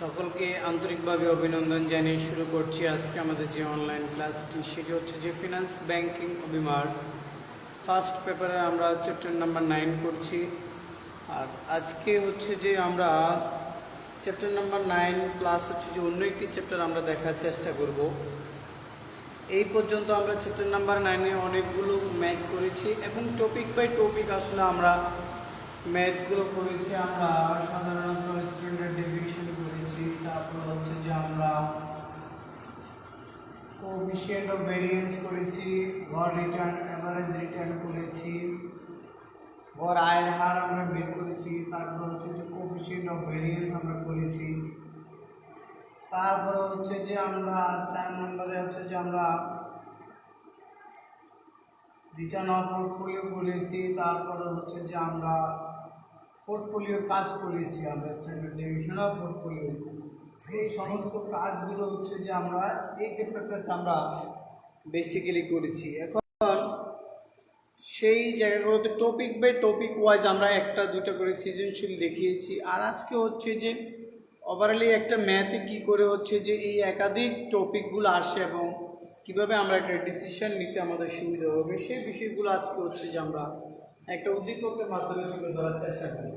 সকলকে আন্তরিকভাবে অভিনন্দন জানিয়ে শুরু করছি আজকে আমাদের যে অনলাইন ক্লাসটি, সেটি হচ্ছে যে ফিনান্স ব্যাংকিং অভিমার ফার্স্ট পেপারে আমরা চ্যাপ্টার নাম্বার 9 করছি। আর আজকে হচ্ছে যে আমরা চ্যাপ্টার নাম্বার 9 প্লাস হচ্ছে যে অন্য একটি চ্যাপ্টার আমরা দেখার চেষ্টা করব। এই পর্যন্ত আমরা চ্যাপ্টার নাম্বার 9-এ অনেকগুলো ম্যাথ করেছি এবং টপিক বাই টপিক আসলে আমরা ম্যাথগুলো করেছি। আমরা সাধারণত স্ট্যান্ডার্ড ডেভিয়েশন করেছি, তারপর হচ্ছে যে আমরা কোএফিসিয়েন্ট অফ ভেরিয়েন্স করেছি, গড় রিটার্ন, এভারেজ রিটার্ন করেছি, গড় আয়ের হার আমরা বের করেছি, তারপর হচ্ছে যে কোএফিসিয়েন্ট অফ ভেরিয়েন্স আমরা করেছি। তারপর হচ্ছে যে আমরা 4 নম্বরে হচ্ছে যে আমরা রিটার্ন অফ পোর্টফোলিও করেছি। তারপরে হচ্ছে যে আমরা পোর্টফোলিও কাজ করেছি, আমরা স্ট্যান্ডার্ড ডেভিয়েশন অফ পোর্টফোলিও। এই সমস্ত কাজগুলো হচ্ছে যে আমরা এই চ্যাপ্টারটাতে আমরা বেসিক্যালি করেছি। এখন সেই জায়গাগুলোতে টপিক বাই টপিক ওয়াইজ আমরা একটা দুটা করে সৃজনশীল দেখিয়েছি। আর আজকে হচ্ছে যে ওভারঅলি একটা ম্যাথে কি করে হচ্ছে যে এই একাধিক টপিকগুলো আসে এবং কিভাবে আমরা একটা ডিসিশন নিতে আমাদের সুবিধা হবে, সেই বিষয়গুলো আজকে হচ্ছে যে আমরা একটা উদ্দীপকের মাধ্যমে তুলে ধরার চেষ্টা করি।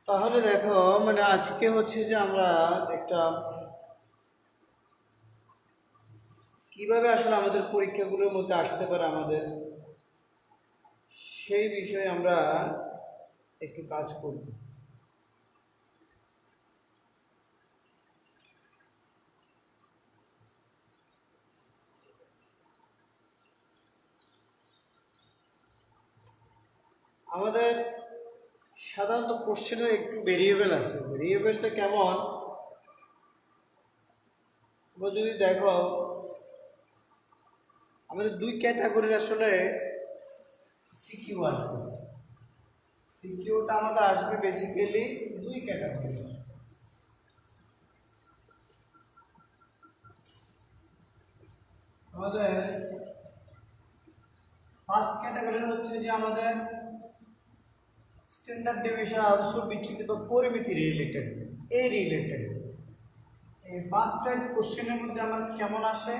তাহলে দেখো, আজকে হচ্ছে যে আমরা একটা কিভাবে আসলে আমাদের পরীক্ষাগুলোর মধ্যে আসতে পারে আমাদের, সেই বিষয়ে আমরা একটু কাজ করব। আমাদের সাধারণত কোশ্চেনের একটু ভেরিয়েবল আছে। ভেরিয়েবলটা কেমন, যদি দেখো আমাদের দুই ক্যাটাগরির আসলে সিকিউ আসবে। সিকিউটা আমাদের আসবে বেসিক্যালি দুই ক্যাটাগরি। আমাদের ফার্স্ট ক্যাটাগরি হচ্ছে যে আমাদের স্ট্যান্ডার্ড ডেভিয়েশন, আদর্শ বিচ্যুতি পরিমিতি রিলেটেড। এই রিলেটেড এই ফার্স্ট টাইপ কোশ্চেনের মধ্যে আমার কেমন আসে,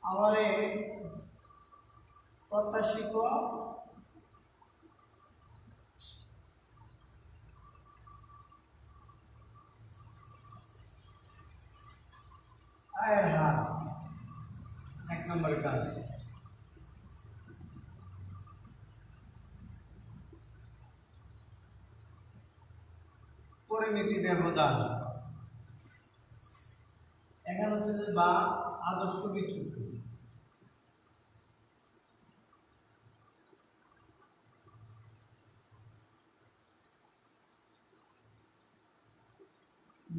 আমার এই প্রত্যাশিত আয়ের হার এক নম্বরের কাজ। পরিমিতি ব্যবধান এখানে হচ্ছে যে বা আদর্শ বিচ্যুতি।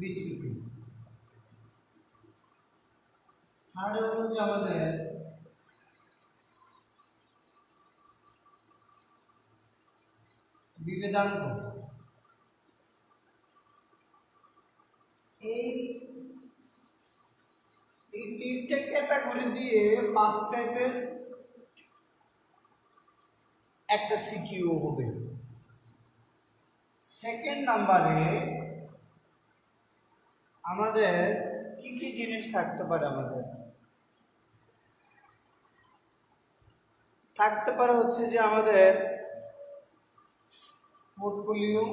বিচ্যুতি আর হলো যে আমাদের বিভেদাঙ্ক। এই তিনটে ক্যাটাগরি দিয়ে ফার্স্ট টাইপের একটা সিকিউ হবে। সেকেন্ড নাম্বারে আমাদের কি কি জিনিস থাকতে পারে, আমাদের থাকতে পারে হচ্ছে যে আমাদের পোর্টফোলিও,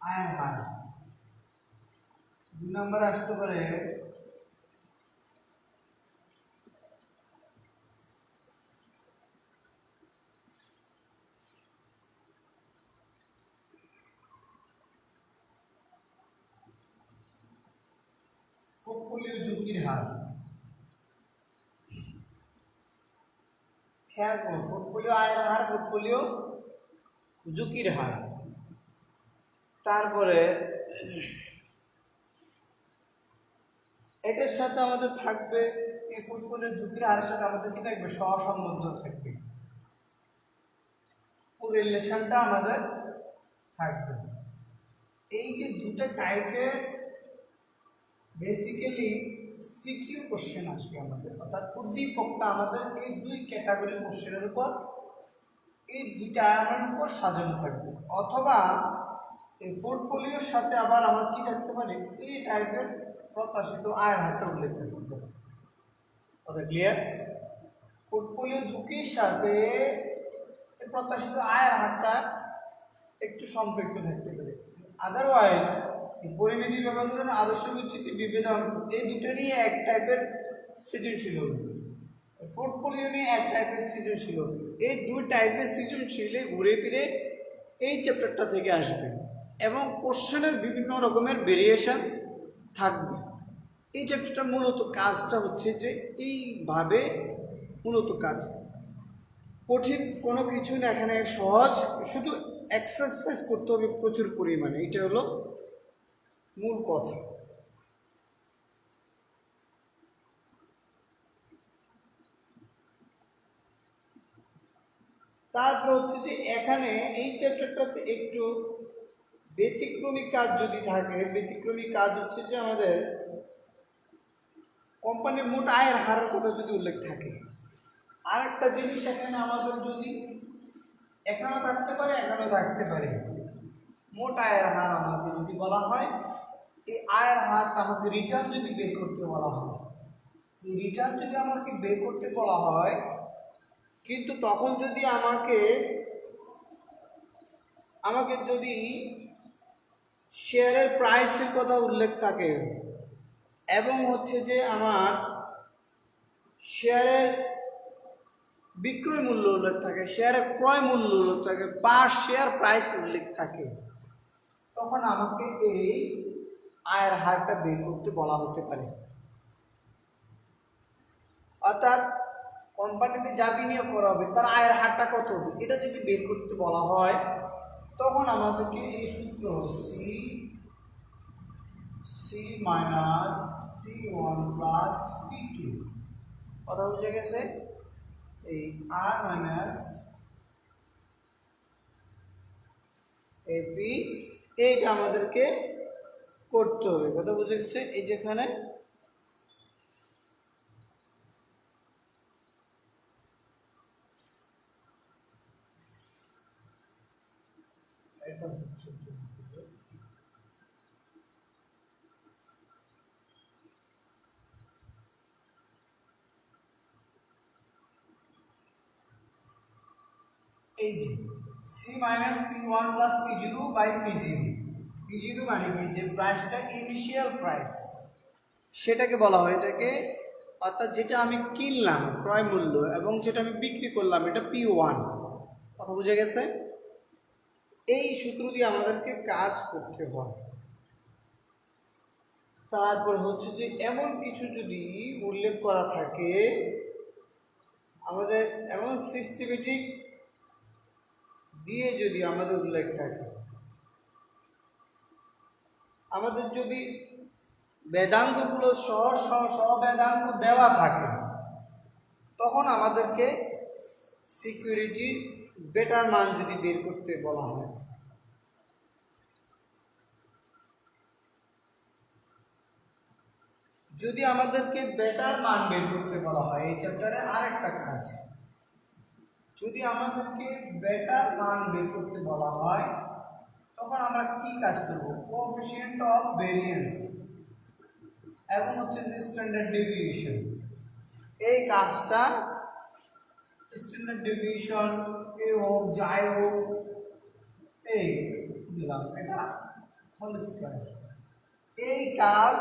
আয়ের হার। দুই নম্বরে আসতে পারে পোর্টফোলিও ঝুঁকির হার। খেয়াল করো, পোর্টফোলিও আয়ের হার, পোর্টফোলিও ঝুঁকির হার। তারপরে এটার সাথে আমাদের থাকবে এই ফুটফলের ঝুঁকির হারের সাথে আমাদের কি থাকবে, সহসম্বন্ধ থাকবে, রিলেশনটা আমাদের থাকবে। এই যে দুটো টাইপের বেসিক্যালি সিকিউ কোশ্চেন আসবে আমাদের, অর্থাৎ উদ্দীপকটা আমাদের এই দুই ক্যাটাগরির কোশ্চেনের উপর, এই দুইটা আয়ামের উপর সাজানো থাকবে। অথবা এই পোর্টফোলিওর সাথে আবার আমার কি থাকতে পারে, এই টাইপের প্রত্যাশিত আয়ের হারটা উল্লেখ থাকতে পারে। কথা ক্লিয়ার? পোর্টফোলিও ঝুঁকির সাথে প্রত্যাশিত আয়ের হারটা একটু সম্পৃক্ত থাকতে পারে। আদারওয়াইজ পরিমিতি ব্যবধান, আদর্শ বিচ্যুতি, বিভেদন, এই দুটো নিয়ে এক টাইপের সৃজনশীল হবে, পোর্টফোলিও নিয়ে এক টাইপের সৃজনশীল হবে। এই দুই টাইপের সৃজনশীলে ঘুরে ফিরে এই চ্যাপ্টারটা থেকে আসবে এবং কোশ্চেনের বিভিন্ন রকমের ভেরিয়েশন থাকবে। এই চ্যাপ্টারটা মূলত কাজটা হচ্ছে যে এইভাবে মূলত কাজ, কঠিন কোনো কিছু না, এখানে সহজ, শুধু এক্সারসাইজ করতে হবে প্রচুর পরিমাণে, এটা হলো মূল কথা। তারপর হচ্ছে যে এখানে এই চ্যাপ্টারটাতে একটু ব্যতিক্রমী কাজ যদি থাকে, ব্যতিক্রমী কাজ হচ্ছে যে আমাদের কোম্পানির মোট আয়ের হারের কথা যদি উল্লেখ থাকে। আর একটা জিনিস এখানে আমাদের যদি এখানেও থাকতে পারে, এখানেও থাকতে পারে, মোট আয়ের হার আমাকে যদি বলা হয়, এই আয়ের হারটা আমাকে রিটার্ন যদি বের করতে বলা হয়, এই রিটার্ন যদি আমাকে বের করতে বলা হয়, কিন্তু তখন যদি আমাকে যদি শেয়ারের প্রাইসের কথা উল্লেখ থাকে এবং হচ্ছে যে আমার শেয়ারের বিক্রয় মূল্য উল্লেখ থাকে, শেয়ারের ক্রয় মূল্য উল্লেখ থাকে, পার শেয়ার প্রাইস উল্লেখ থাকে, তখন আমাকে এই আয়ের হারটা বের করতে বলা হতে পারে। অর্থাৎ কোম্পানিতে যা বিনিয়োগ করা হবে তার আয়ের হারটা কত হবে, এটা যদি বের করতে বলা হয়, তখন আমাদেরকে এই সূত্র C minus P1 plus P2, কথা বুঝে গেছে? এই আর মাইনাস এপি, এইটা আমাদেরকে করতে হবে, কথা বুঝে গেছে? এই যেখানে এটা হচ্ছে এই যে C minus P1 plus P0 by P0, P0 মানে কি, যে প্রাইসটা ইনিশিয়াল প্রাইস সেটাকে বলা হয় এটাকে, অর্থাৎ যেটা আমি কিনলাম ক্রয় মূল্য এবং যেটা আমি বিক্রি করলাম এটা P1, কথা বুঝে গেছে? এই সূত্র দিয়ে আমাদেরকে কাজ করতে হয়। তারপর হচ্ছে যে এমন কিছু যদি উল্লেখ করা থাকে আমাদের, এমন সিস্টেমেটিক দিয়ে যদি আমাদের উল্লেখ থাকে, আমাদের যদি বেদাঙ্গগুলো সহ বেদাঙ্গ দেওয়া থাকে, তখন আমাদেরকে সিকিউরিটি বেটার মান যদি বের করতে বলা হয়, যদি আমাদেরকে বেটার মান বের করতে বলা হয়, এই চ্যাপ্টারে আরেকটা কাজ, যদি আমাদেরকে বেটার মান বের করতে বলা হয়, তখন আমরা কি কাজ করব, কোএফিসিয়েন্ট অফ ভেরিয়েন্স এবং হচ্ছে যে স্ট্যান্ডার্ড ডেভিয়েশন, এই কাজটা স্ট্যান্ডার্ড ডেভিয়েশন এ হোক যাই হোক, এই দিলাম এটা হোল স্কয়ার, এই কাজ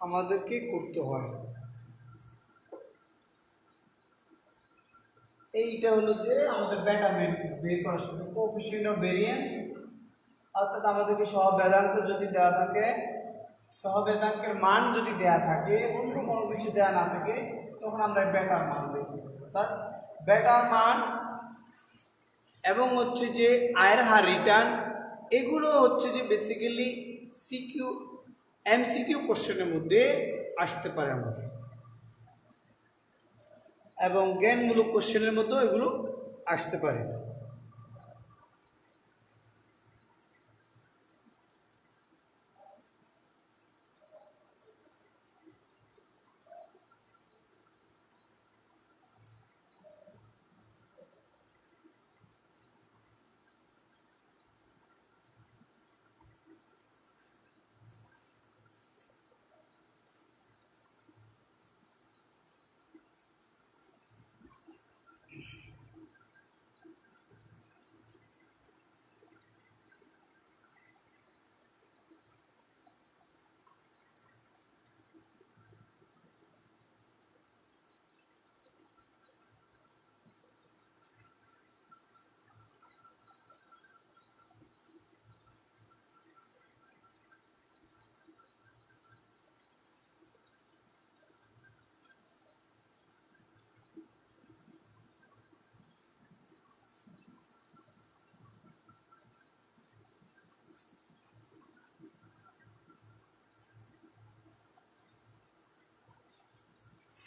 আমাদেরকে করতে হয়। এইটা হলো যে আমাদের বেটা বের করার সাথে কোএফিসিয়েন্ট অফ ভেরিয়েন্স, অর্থাৎ আমাদেরকে সহবেদাঙ্ক যদি দেওয়া থাকে, সহবেদাঙ্কের মান যদি দেওয়া থাকে, অন্য কোনো কিছু দেওয়া না থাকে, তখন আমরা বেটার মান বের করি, অর্থাৎ বেটার মান এবং হচ্ছে যে আয়ের হার রিটার্ন, এগুলো হচ্ছে যে বেসিক্যালি সিকিউ এমসিকিউ কোশ্চেনের মধ্যে আসতে পারে আমাদের, এবং জ্ঞানমূলক কোশ্চেনের মধ্যেও এগুলো আসতে পারে।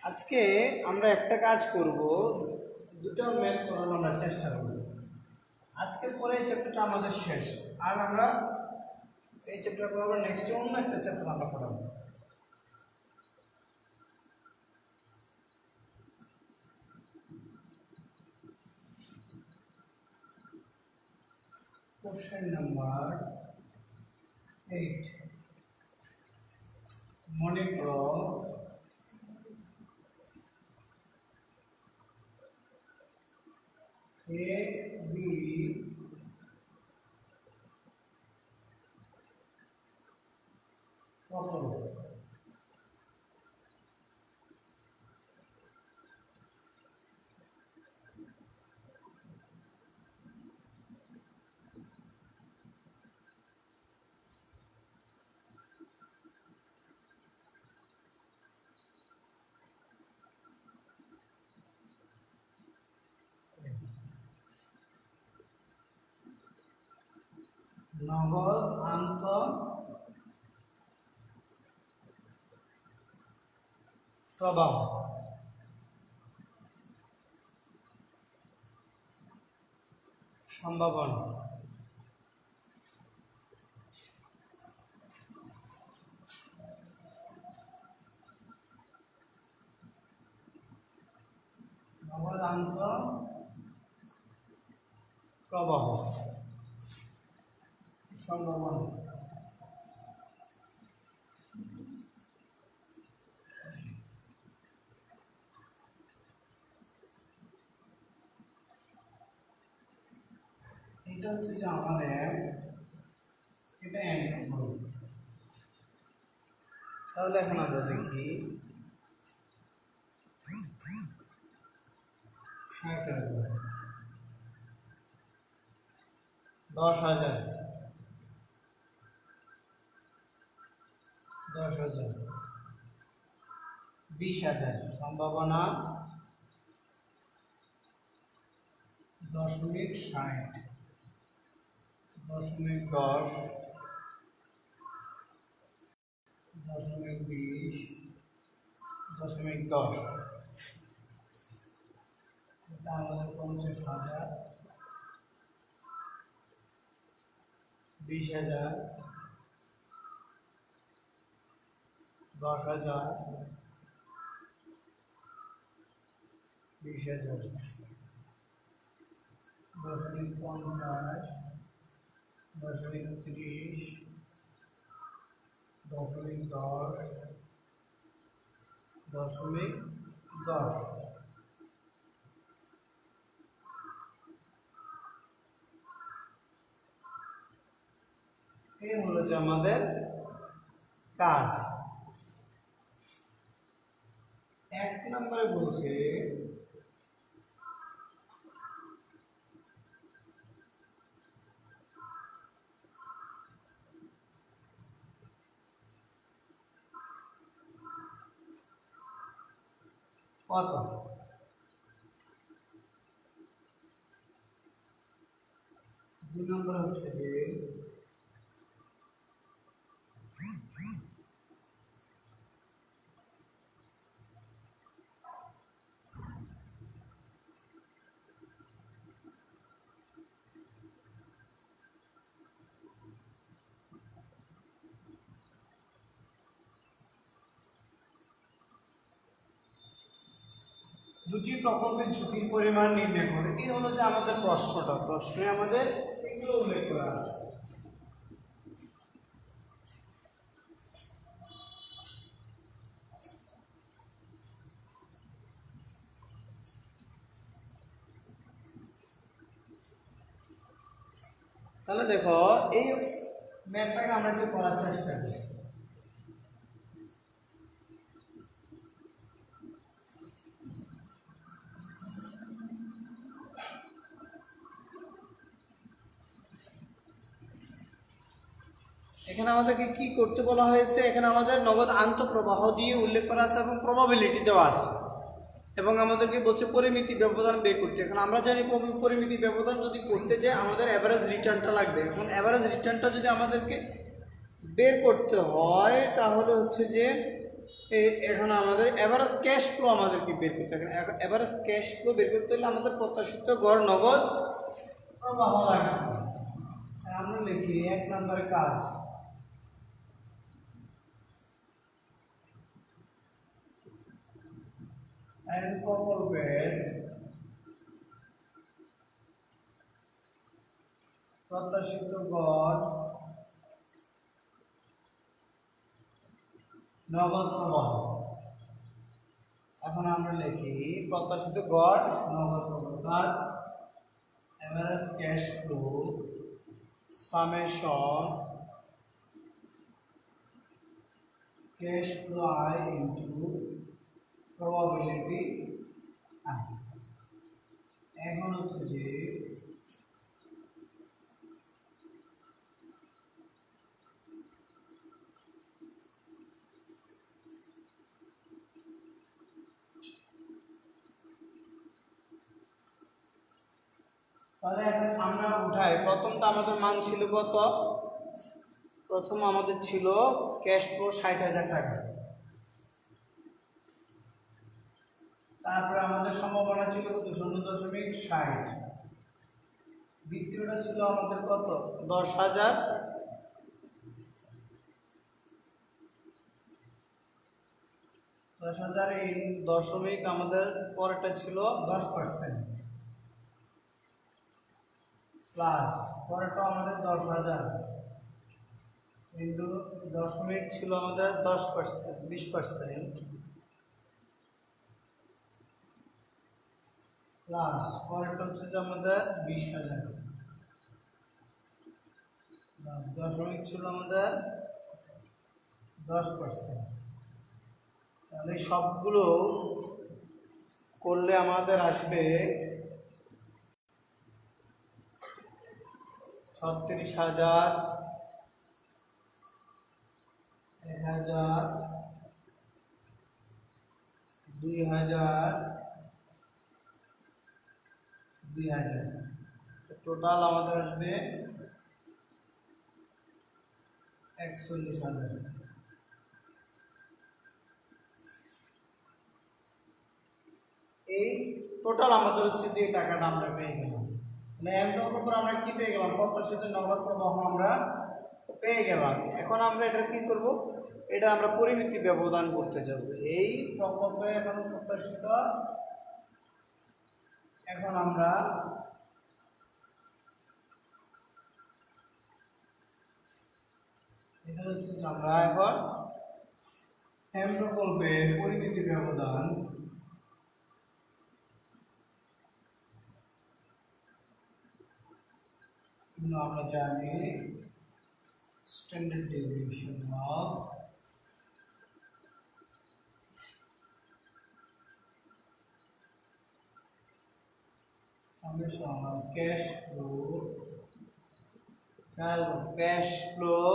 আজকে আমরা একটা কাজ করব, দুটো ম্যাথ করার আমরা চেষ্টা করব। আজকের পরে এই চ্যাপ্টারটা আমাদের শেষ, আর আমরা এই চ্যাপ্টার পর আবার নেক্সট অন্য একটা চ্যাপ্টার আমরা পড়াবো। কোশ্চেন নাম্বার 8, মনে করো এ বি কত? নগদ প্রবাহ, সম্ভাবনা, নগদান্ত প্রবাহ, সম্ভাবনা। এটা হচ্ছে যে আমাদের এটা এক নম্বর। তাহলে এখন আমরা দেখি 60,000, 10,000, 10,000, 20,000, সম্ভাবনা 0.60, 0.10, 0.20, 0.10, এটা আমাদের 50,000, 20,000, 10,000, 20,000, 0.50, 0.30, 0.10, 0.10। এই হলো যে আমাদের কাজ। এক নম্বরে বলছে কত? 2 নম্বরে হচ্ছে যে দুটি প্রকল্পের ঝুঁকির পরিমাণ নির্ণয় করে। এই হলো যে আমাদের প্রশ্নে আমাদের এগুলো উল্লেখ করা আছে। তাহলে দেখো এই ম্যাথটাকে আমরা একটু করার চেষ্টা করি। এখানে আমাদেরকে কি করতে বলা হয়েছে, এখানে আমাদের নগদ আন্তঃপ্রবাহ দিয়ে উল্লেখ করা আছে এবং প্রবাবিলিটি দেওয়া আছে এবং আমাদেরকে বলছে পরিমিতি ব্যবধান বের করতে। এখন আমরা জানি পরিমিতি ব্যবধান যদি করতে যাই আমাদের অ্যাভারেজ রিটার্নটা লাগবে। এখন অ্যাভারেজ রিটার্নটা যদি আমাদেরকে বের করতে হয় তাহলে হচ্ছে যে এখন আমাদের অ্যাভারেজ ক্যাশ ফ্লো আমাদেরকে বের করতে হবে। অ্যাভারেজ ক্যাশ ফ্লো বের করতে হলে আমাদের প্রত্যাশিত গড় নগদ প্রবাহ লাগবে। আমরা লিখি 1 নম্বরের কাজ, প্রকল্পের প্রত্যাশিত গড় নগদ প্রবাহ। এখন আমরা লিখি প্রত্যাশিত গড় নগদ প্রবাহ, average cash flow summation cash flow I into probability I. এখন হচ্ছে যে তাহলে এখন আমরা উঠাই, প্রথমটা আমাদের মান ছিল কত? প্রথম আমাদের ছিল ক্যাশ ফ্লো 60,000 টাকা, তারপরে আমাদের সম্ভাবনা ছিল কত? 0.60। দ্বিতীয়টা ছিল আমাদের কত? 10,000। এই দশমিক আমাদের পরেরটা ছিল 10% প্লাস পরেরটা আমাদের 10,000 কিন্তু দশমিক ছিল আমাদের 10%, 20% প্লাস পরেরটা হচ্ছে যে আমাদের 20,000, দশমিক ছিল আমাদের 10%। তাহলে সবগুলো করলে আমাদের আসবে 36,000, 1,000, 2,000, 2,000। টোটাল আমাদের আসবে 41,000। এই টোটাল আমাদের হচ্ছে যে টাকাটা আমরা পেয়ে গেলাম। মানে এমটার উপর আমরা কি পেয়ে গেলাম? প্রত্যাশিত নগদ প্রবাহ আমরা পেয়ে গেলাম। এখন আমরা এটা কি করব? এটা আমরা পরিমিতি ব্যবধান করতে যাব। এই প্রকল্পে এখন প্রত্যাশিত, এখন আমরা এটা হচ্ছে যে আমরা এখন এম প্রকল্পের পরিমিতি ব্যবধান আমরা জানি standard deviation of summation of cash flow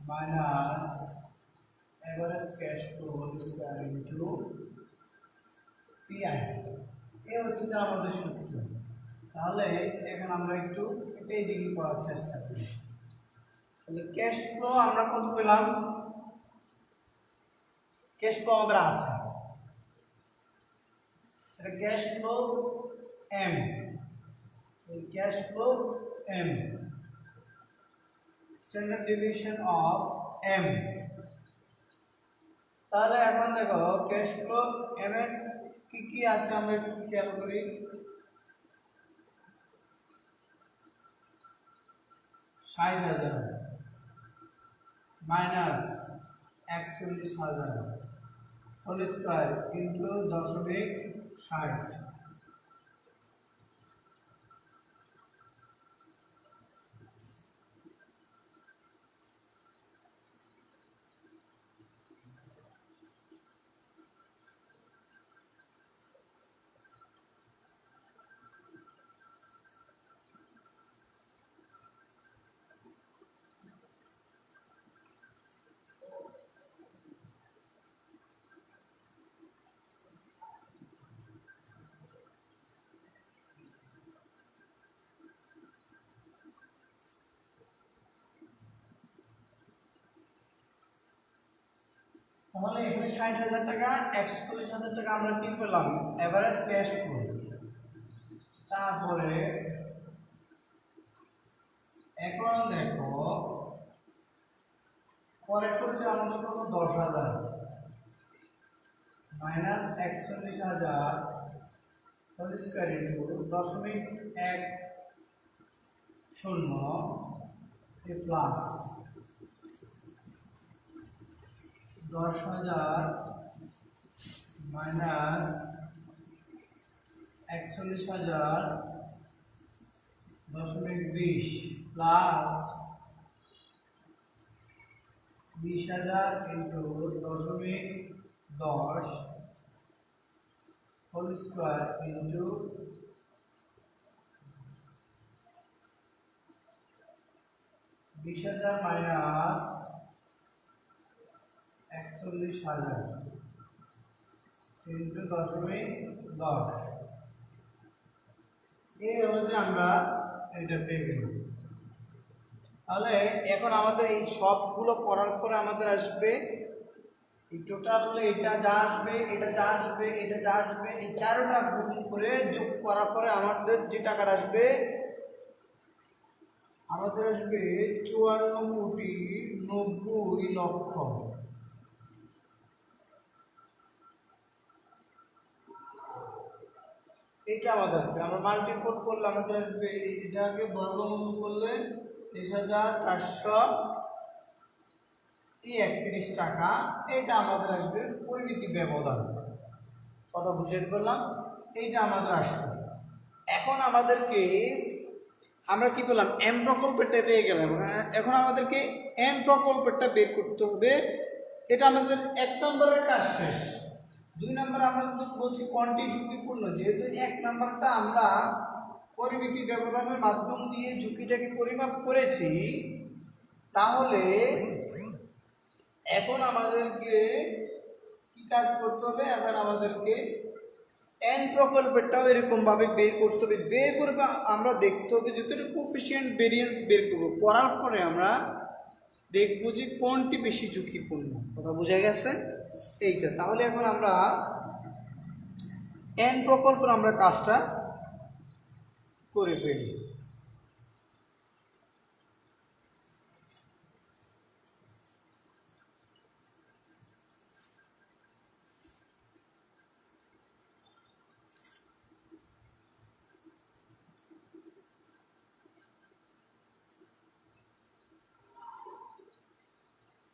minus average cash flow square into PI। এই হচ্ছে যে আমাদের সূত্র। তাহলে এখন আমরা একটু এই দিকে করার চেষ্টা করি। তাহলে ক্যাশ ফ্লো আমরা কত পেলাম? ক্যাশ ফ্লো আমাদের আছে, এটা cash flow M, cash flow M, standard deviation of M. তাহলে এখন দেখো ক্যাশ ফ্লো এম এর কি কি আছে আমরা একটু খেয়াল করি। 60,000 মাইনাস 41,000 হোল স্কয়ার ইন্টু 0.60। তাহলে এখানে 60,000 টাকা 41,000 টাকা আমরা কি পেলাম, এভারেজ ক্যাশ ফ্লো। তারপরে এখন দেখো পরের হচ্ছে আমাদের কত, 10,000 minus 41,000 whole square into 0.10 plus 10,000 minus 41,000 0.20 plus 20,000 into 0.10 whole square into 20,000 minus 41,000 into 0.10। এই হচ্ছে আমরা এটা পেয়ে গেলাম। তাহলে এখন আমাদের এই সবগুলো করার পরে আমাদের আসবে এই টোটাল হলে এটা যা আসবে, এটা যা আসবে, এটা যা আসবে, এই চারোটা গুণ করে যোগ করার পরে আমাদের যে টাকাটা আসবে, আমাদের আসবে 54,90,00,000। এইটা আমাদের আসবে। আমরা মাল্টিপ্লাই করলে আমাদের আসবে, এটাকে বর্গমূল করলে 23,431 টাকা। এটা আমাদের আসবে পরিমিতি ব্যবধান। কথা বুঝতে পারলাম? এইটা আমাদের আসবে। এখন আমাদেরকে আমরা কি পেলাম, এম প্রকল্পটা পেয়ে গেলাম। এখন আমাদেরকে এম প্রকল্পটা বের করতে হবে। এটা আমাদের 1 নম্বরের কাজ শেষ। 2 নম্বর আমরা যদি বলছি কোনটি ঝুঁকিপূর্ণ, যেহেতু 1 নম্বরটা আমরা পরিমিতি ব্যবধানের মাধ্যম দিয়ে ঝুঁকিটাকে পরিমাপ করেছি, তাহলে এখন আমাদেরকে কি কাজ করতে হবে, এখন আমাদেরকে এন প্রকল্পটাও এরকম ভাবে বের করতে হবে। বের করে আমরা দেখতে হবে যে কোএফিসিয়েন্ট ভেরিয়েন্স বের করব, করার পরে আমরা দেখব যে কোনটি বেশি ঝুঁকিপূর্ণ। কথা বোঝা গেছে এইটা? তাহলে এখন আমরা এন প্রকল্পের আমরা কাজটা করে ফেলি।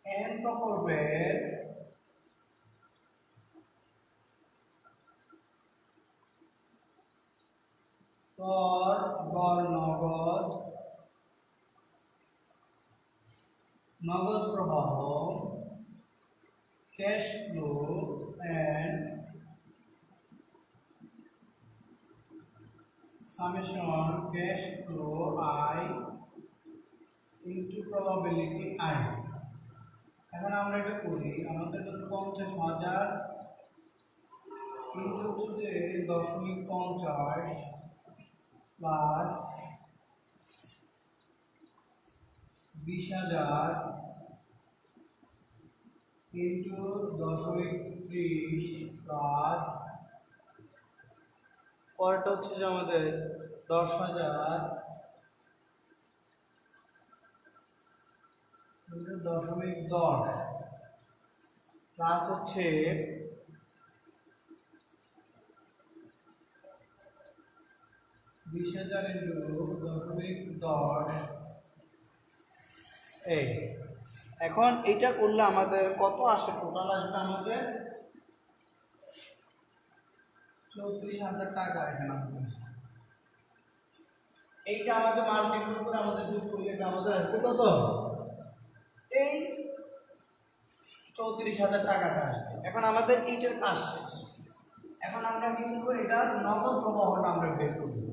এন প্রকল্পের কর, গড় নগদ, নগদ প্রবাহ, cash flow and summation cash flow I into probability I. এখন আমরা এটা করি, আমাদের 50,000 ইন্টু হচ্ছে যে 0.50 প্লাস 20,000 ইন্টু 0.30 প্লাস পরেরটা হচ্ছে যে আমাদের 10,000 ইন্টু 0.10 প্লাস হচ্ছে 20,000 ইন্টু 0.10 এই। এখন এটা করলে আমাদের কত আসে? টোটাল আসবে আমাদের 34,000 টাকা এখানে আমাদের আসবে। এইটা আমাদের মাল্টিপ্লাই করে আমাদের যোগ করলে এটা আমাদের আসবে কত? এই 34,000 টাকাটা আসবে। এখন আমাদের এইটার কাজ শেষ। এখন আমরা কি করবো? এটার নগদ প্রবাহটা আমরা বের করবো,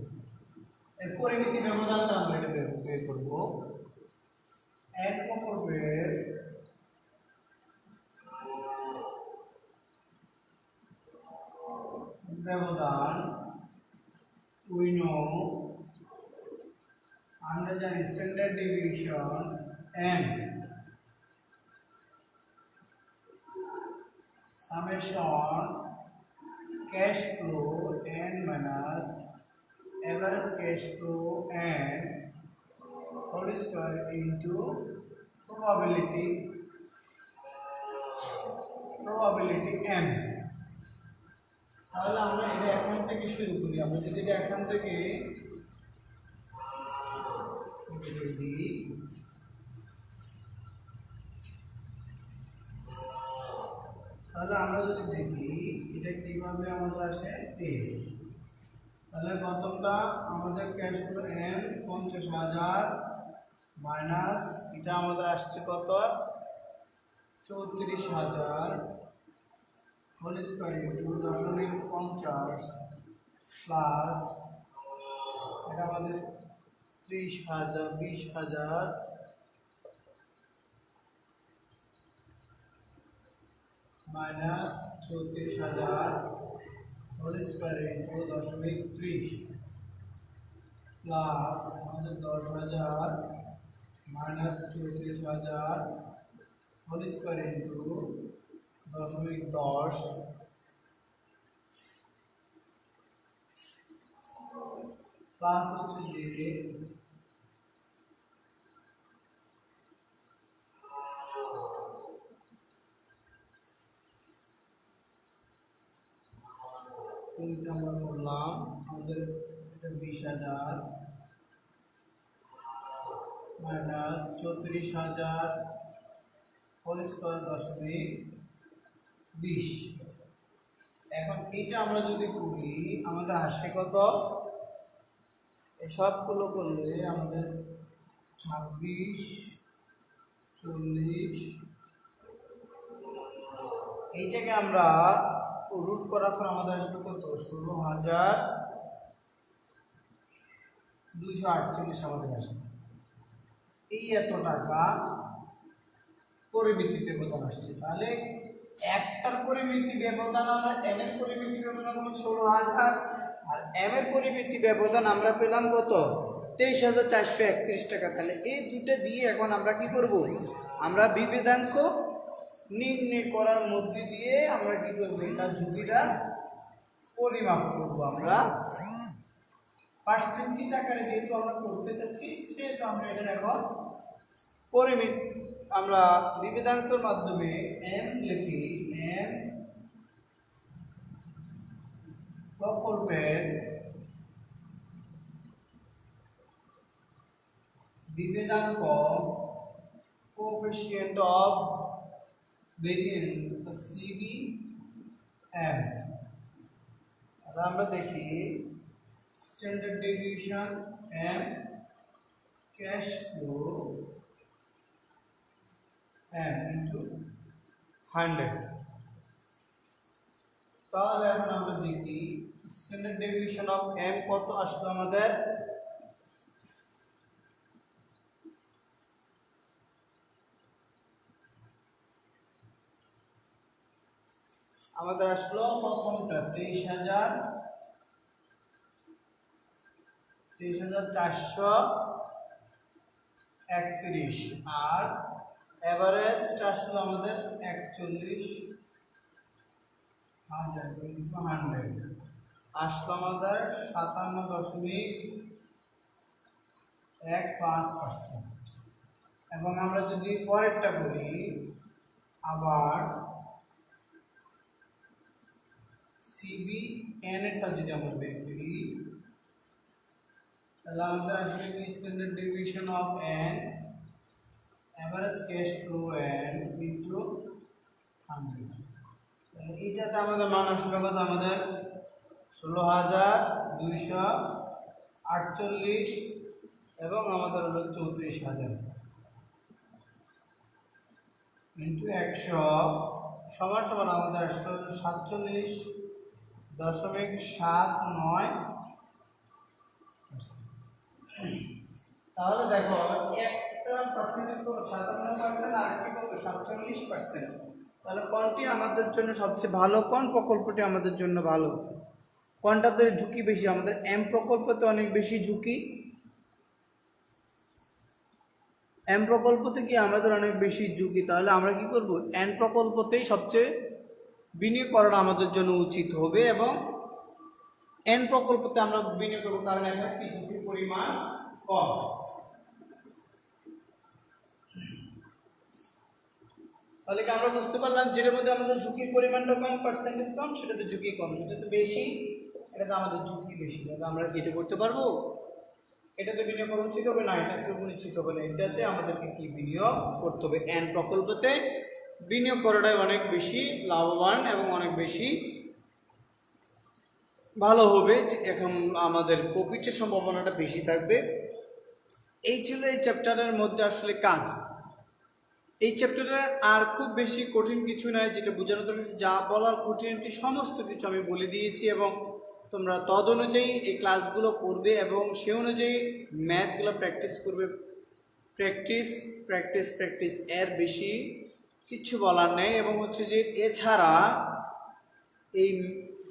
এর পরিমিতি ব্যবধানটা আমরা এটা বের করবো। এক প্রকল্পের ব্যবধান we know আমরা জানি standard deviation n summation cash flow n minus average cash flow n whole square into probability n। তাহলে আমরা এটা এখান থেকে শুরু করি। আমরা যদি এটা এখান থেকে দিই, তাহলে আমরা যদি দেখি এটা কিভাবে আমাদের আসে এ। তাহলে প্রথমটা আমাদের ক্যাশ ফ্লো এন 50,000 মাইনাস এটা আমাদের আসছে কত? 34,000 হোল স্কয়ার ইন্টু 0.50 প্লাস এটা আমাদের 30,000 20,000 minus 34,000 whole square into 0.30 plus আমাদের 10,000 minus 34,000 whole square into 0.10 plus হচ্ছে যে কোনটা আমরা করলাম? আমাদের এটা 20,000 মাইনাস 34,000 হোল স্কয়ার 0.20। এখন এটা আমরা যদি করি আমাদের আসে কত? এই সবগুলো করলে আমাদের 26 40 এইটাকে আমরা রুট করার পর আমাদের আসবে কত? 16,248 আমাদের আসবে। এই এত টাকা পরিমিতি ব্যবধান আসছে। তাহলে একটার পরিমিতি ব্যবধান আমরা n এর পরিমিতি ব্যবধান হলো 16,000 আর m এর পরিমিতি ব্যবধান আমরা পেলাম কত? 23,431 টাকা। তাহলে এই দুটো দিয়ে এখন আমরা কি করব? আমরা বিভেদাঙ্ক নির্ণয় করার মধ্যে দিয়ে আমরা কি করব? এটা ঝুঁকিটা পরিমাপ করব। আমরা পার্সেন্টেজ আকারে যেহেতু আমরা করতে চাচ্ছি সেহেতু আমরা এটা এখন পরিমিতি আমরা বিভেদাঙ্কের মাধ্যমে m লিখি। m প্রকল্পের বিভেদাঙ্ক কোএফিসিয়েন্ট অফ ভেরিয়েন্স CBM। আর আমরা দেখি standard deviation m cash flow m into 100। তাহলে এখন আমরা দেখি স্ট্যান্ডার্ড ডেভিয়েশন অফ m কত আসলো আমাদের? আমাদের আসলো প্রথমটা 23,431 আর এভারেজটা আসলো আমাদের 41,000 ইনটু 100 আসলো আমাদের 57.15%। এবং আমরা যদি পরেরটা করি আবার CBN এরটা যদি আমরা বের করি তাহলে আমাদের আসবে standard deviation of n average case to n into 100। তাহলে এইটাতে আমাদের মান আসবে কত? আমাদের 16,248 এবং আমাদের হলো 34,000 ইন্টু 100 সমান সমান আমাদের আসলে 47.79। তাহলে দেখো একটা পার্সেন্টেজ কত? 57% আর একটি কত? 47%। তাহলে কোনটি আমাদের জন্য সবচেয়ে ভালো? কোন প্রকল্পটি আমাদের জন্য ভালো? কোনটাতে ঝুঁকি বেশি? আমাদের এম প্রকল্পতে অনেক বেশি ঝুঁকি। এম প্রকল্পতে কি আমাদের অনেক বেশি ঝুঁকি। তাহলে আমরা কি করব? এন প্রকল্পতেই সবচেয়ে বিনিয়োগ করাটা আমাদের জন্য উচিত হবে এবং এন প্রকল্পতে আমরা বিনিয়োগ করবো, কারণ এখানে কি ঝুঁকির পরিমাণ কম। তাহলে কি আমরা বুঝতে পারলাম যেটার মধ্যে আমাদের ঝুঁকির পরিমাণটা কম, পার্সেন্টেজ কম, সেটাতে ঝুঁকি কম। যেটাতে বেশি, এটাতে আমাদের ঝুঁকি বেশি। তাহলে আমরা কি এটা করতে পারবো? এটাতে বিনিয়োগ করা উচিত হবে না, এটাতে উচিত হবে না, এটাতে আমাদেরকে কি বিনিয়োগ করতে হবে? এন প্রকল্পতে বিনিয়োগ করাটাই অনেক বেশি লাভবান এবং অনেক বেশি ভালো হবে। এখন আমাদের প্রফিটের সম্ভাবনাটা বেশি থাকবে। এই ছিল এই চ্যাপ্টারের মধ্যে আসলে কাজ। এই চ্যাপ্টারে আর খুব বেশি কঠিন কিছু নয়, যেটা বোঝানো দরকার, যা বলার কঠিনটি সমস্ত কিছু আমি বলে দিয়েছি এবং তোমরা তদ অনুযায়ী এই ক্লাসগুলো করবে এবং সে অনুযায়ী ম্যাথগুলো প্র্যাকটিস করবে। প্র্যাকটিস প্র্যাকটিস প্র্যাকটিস, এর বেশি কিছু বলার নেই। এবং হচ্ছে যে এছাড়া এই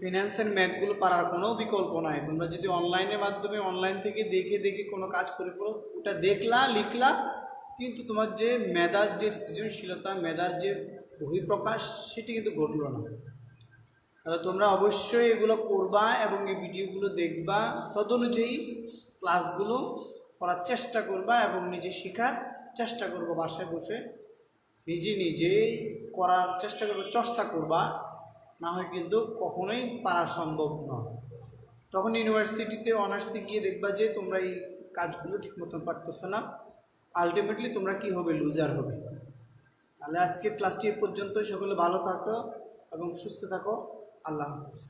ফিনান্সের ম্যাথগুলো পারার কোনো বিকল্প নাই। তোমরা যদি অনলাইনের মাধ্যমে অনলাইন থেকে দেখে দেখে কোনো কাজ করে করো, ওটা দেখলা লিখলা, কিন্তু তোমার যে মেধার যে সৃজনশীলতা, মেধার যে বহিঃপ্রকাশ, সেটি কিন্তু ঘটলো না। তাহলে তোমরা অবশ্যই এগুলো করবা এবং এই ভিডিওগুলো দেখবা, তদ অনুযায়ী ক্লাসগুলো করার চেষ্টা করবা এবং নিজে শেখার চেষ্টা করবো। বাসায় বসে নিজেই করার চেষ্টা করবে, চর্চা করবা, না হয় কিন্তু কখনোই পারা সম্ভব নয়। তখন ইউনিভার্সিটিতে অনার্সে গিয়ে দেখবা যে তোমরা এই কাজগুলো ঠিক মতন পারতেছো না, আলটিমেটলি তোমরা কি হবে? লুজার হবে। তাহলে আজকের ক্লাসটি এ পর্যন্ত। সকলে ভালো থাকো এবং সুস্থ থাকো। আল্লাহ হাফিজ।